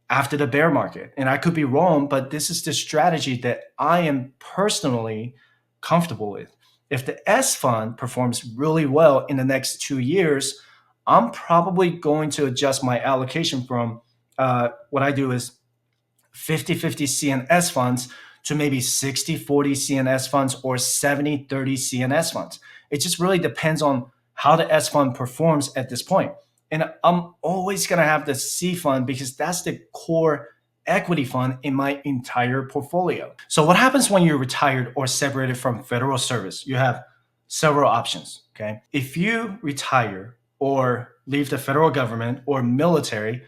after the bear market. And I could be wrong, but this is the strategy that I am personally comfortable with. If the S fund performs really well in the next 2 years, I'm probably going to adjust my allocation from what I do is 50-50 CNS funds to maybe 60-40 CNS funds or 70-30 CNS funds. It just really depends on how the S fund performs at this point. And I'm always going to have the C fund because that's the core equity fund in my entire portfolio. So what happens when you're retired or separated from federal service? You have several options, okay? If you retire or leave the federal government or military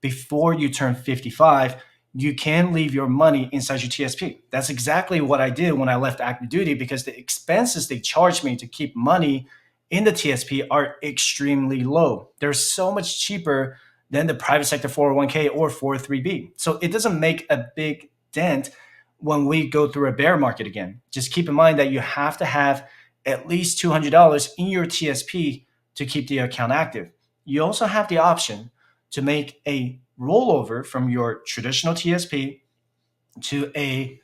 before you turn 55, you can leave your money inside your TSP. That's exactly what I did when I left active duty, because the expenses they charge me to keep money in the TSP are extremely low. They're so much cheaper than the private sector 401k or 403b. So it doesn't make a big dent when we go through a bear market again. Just keep in mind that you have to have at least $200 in your TSP to keep the account active. You also have the option to make a rollover from your traditional TSP to a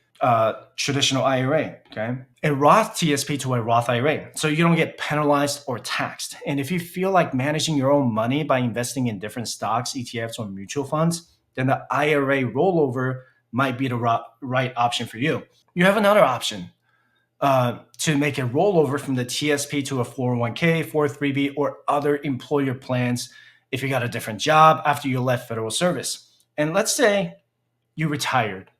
traditional IRA, okay? A Roth TSP to a Roth IRA. So you don't get penalized or taxed. And if you feel like managing your own money by investing in different stocks, ETFs, or mutual funds, then the IRA rollover might be the right option for you. You have another option to make a rollover from the TSP to a 401k, 403b, or other employer plans if you got a different job after you left federal service. And let's say you retired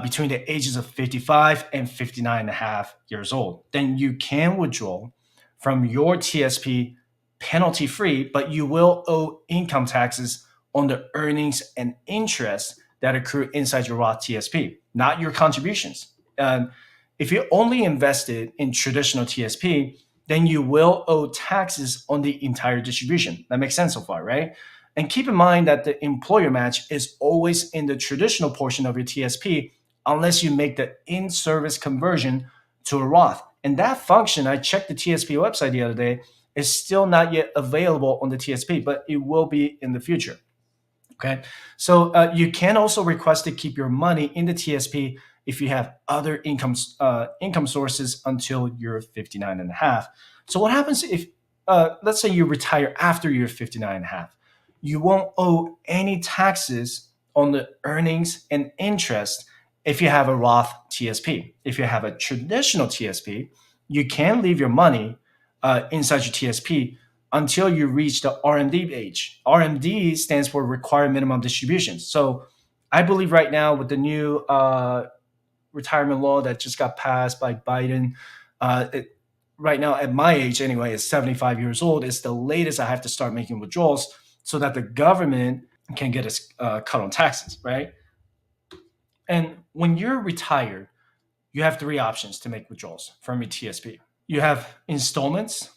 between the ages of 55 and 59 and a half years old. Then you can withdraw from your TSP penalty free, but you will owe income taxes on the earnings and interest that accrue inside your Roth TSP, not your contributions. If you only invested in traditional TSP, then you will owe taxes on the entire distribution. That makes sense so far, right? And keep in mind that the employer match is always in the traditional portion of your TSP unless you make the in-service conversion to a Roth. And that function, I checked the TSP website the other day, is still not yet available on the TSP, but it will be in the future. Okay, so you can also request to keep your money in the TSP if you have other income sources until you're 59 and a half. So what happens if, let's say you retire after you're 59 and a half? You won't owe any taxes on the earnings and interest if you have a Roth TSP. If you have a traditional TSP, you can leave your money inside your TSP until you reach the RMD age. RMD stands for required minimum distributions. So I believe right now with the new retirement law that just got passed by Biden, right now at my age anyway, is 75 years old. It's the latest I have to start making withdrawals so that the government can get us cut on taxes, right? And when you're retired, you have three options to make withdrawals from your TSP. You have installments,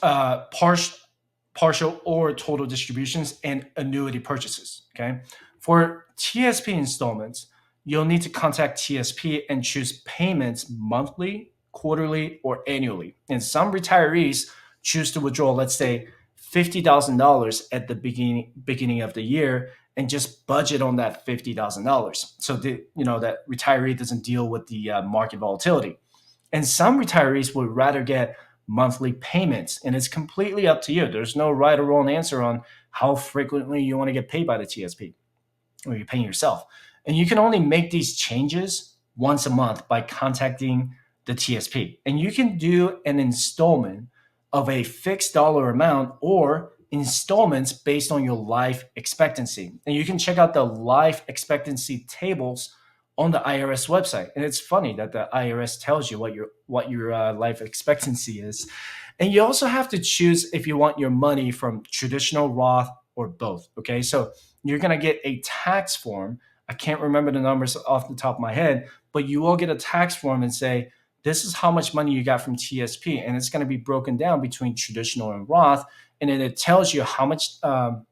partial or total distributions, and annuity purchases. Okay. For TSP installments, you'll need to contact TSP and choose payments monthly, quarterly, or annually. And some retirees choose to withdraw, let's say, $50,000 at the beginning of the year and just budget on that $50,000. So that retiree doesn't deal with the market volatility. And some retirees would rather get monthly payments, and it's completely up to you. There's no right or wrong answer on how frequently you want to get paid by the TSP, or you're paying yourself. And you can only make these changes once a month by contacting the TSP. And you can do an installment of a fixed dollar amount or installments based on your life expectancy. And you can check out the life expectancy tables on the IRS website. And it's funny that the IRS tells you what your life expectancy is. And you also have to choose if you want your money from traditional Roth or both. Okay, so you're going to get a tax form. I can't remember the numbers off the top of my head, but you will get a tax form and say, this is how much money you got from TSP. And it's going to be broken down between traditional and Roth. And then it tells you how much of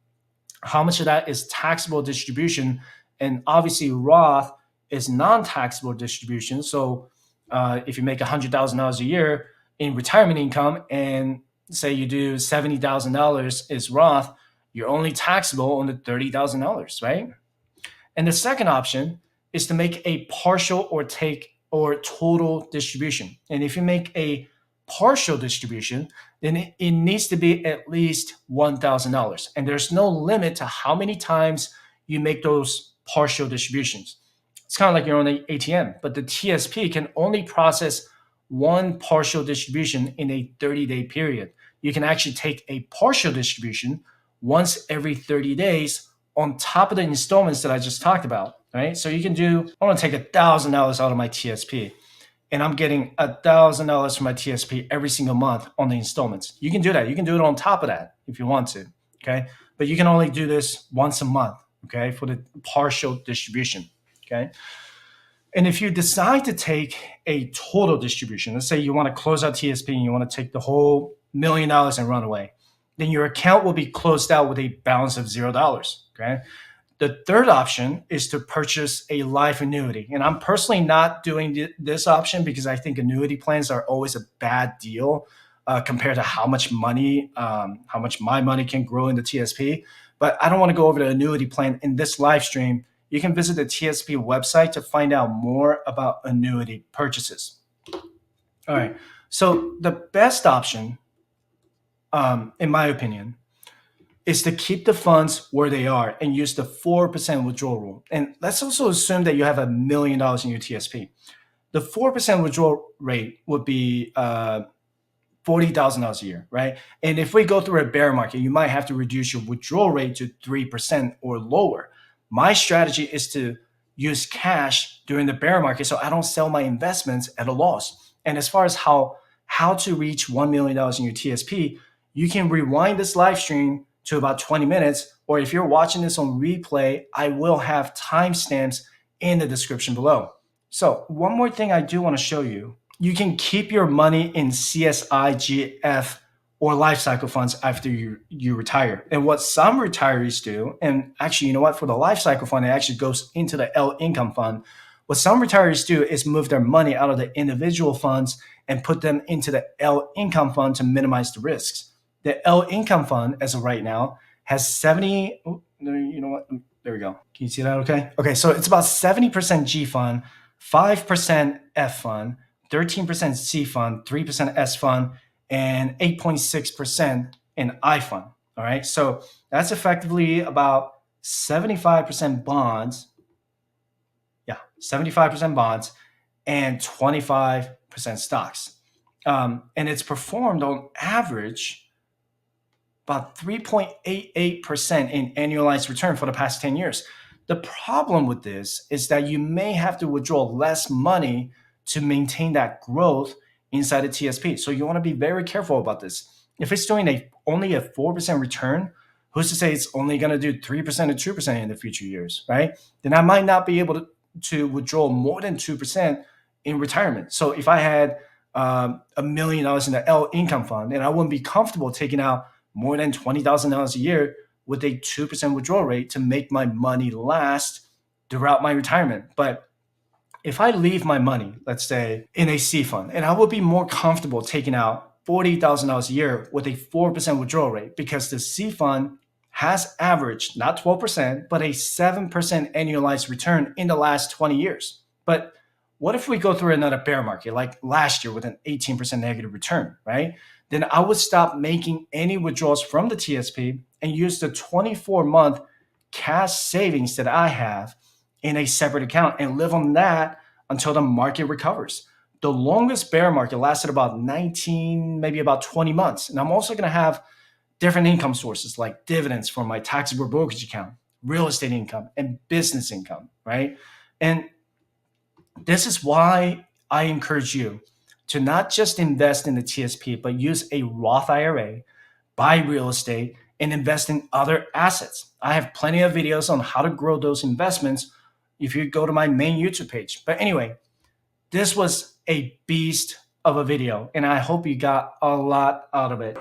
that is taxable distribution. And obviously Roth is non-taxable distribution. So if you make $100,000 a year in retirement income and say you do $70,000 is Roth, you're only taxable on the $30,000, right? And the second option is to make a partial or total distribution. And if you make a partial distribution, then it needs to be at least $1,000. And there's no limit to how many times you make those partial distributions. It's kind of like you're on the ATM, but the TSP can only process one partial distribution in a 30-day period. You can actually take a partial distribution once every 30 days on top of the installments that I just talked about, right? So you can I want to take $1,000 out of my TSP, and I'm getting $1,000 from my TSP every single month on the installments. You can do that. You can do it on top of that if you want to, okay? But you can only do this once a month, okay, for the partial distribution, okay? And if you decide to take a total distribution, let's say you want to close out TSP and you want to take the whole $1 million and run away, then your account will be closed out with a balance of $0, okay? The third option is to purchase a life annuity. And I'm personally not doing this option because I think annuity plans are always a bad deal compared to how much my money can grow in the TSP. But I don't want to go over the annuity plan in this live stream. You can visit the TSP website to find out more about annuity purchases. All right. So the best option, in my opinion, is to keep the funds where they are and use the 4% withdrawal rule. And let's also assume that you have $1 million in your TSP. The 4% withdrawal rate would be $40,000 a year, right? And if we go through a bear market, you might have to reduce your withdrawal rate to 3% or lower. My strategy is to use cash during the bear market so I don't sell my investments at a loss. And as far as how to reach $1 million in your TSP, you can rewind this live stream to about 20 minutes, or if you're watching this on replay, I will have timestamps in the description below. So one more thing I do want to show you. You can keep your money in CSIGF or Lifecycle Funds after you retire. And what some retirees do, and actually, you know what, for the Lifecycle Fund, it actually goes into the L Income Fund. What some retirees do is move their money out of the individual funds and put them into the L Income Fund to minimize the risks. The L Income Fund, as of right now, has 70, you know what, there we go. Can you see that okay? Okay, so it's about 70% G Fund, 5% F Fund, 13% C Fund, 3% S Fund, and 8.6% in I Fund. All right, so that's effectively about 75% bonds. Yeah, 75% bonds and 25% stocks. And it's performed on average about 3.88% in annualized return for the past 10 years. The problem with this is that you may have to withdraw less money to maintain that growth inside the TSP. So you want to be very careful about this. If it's doing only a 4% return, who's to say it's only going to do 3% or 2% in the future years, right? Then I might not be able to withdraw more than 2% in retirement. So if I had $1 million in the L Income Fund, and I wouldn't be comfortable taking out more than $20,000 a year with a 2% withdrawal rate to make my money last throughout my retirement. But if I leave my money, let's say, in a C fund, and I would be more comfortable taking out $40,000 a year with a 4% withdrawal rate because the C fund has averaged not 12%, but a 7% annualized return in the last 20 years. But what if we go through another bear market like last year with an 18% negative return, right? Then I would stop making any withdrawals from the TSP and use the 24-month cash savings that I have in a separate account and live on that until the market recovers. The longest bear market lasted about 19, maybe about 20 months. And I'm also going to have different income sources like dividends from my taxable brokerage account, real estate income, and business income, right? And this is why I encourage you to not just invest in the TSP, but use a Roth IRA, buy real estate, and invest in other assets. I have plenty of videos on how to grow those investments if you go to my main YouTube page. But anyway, this was a beast of a video, and I hope you got a lot out of it.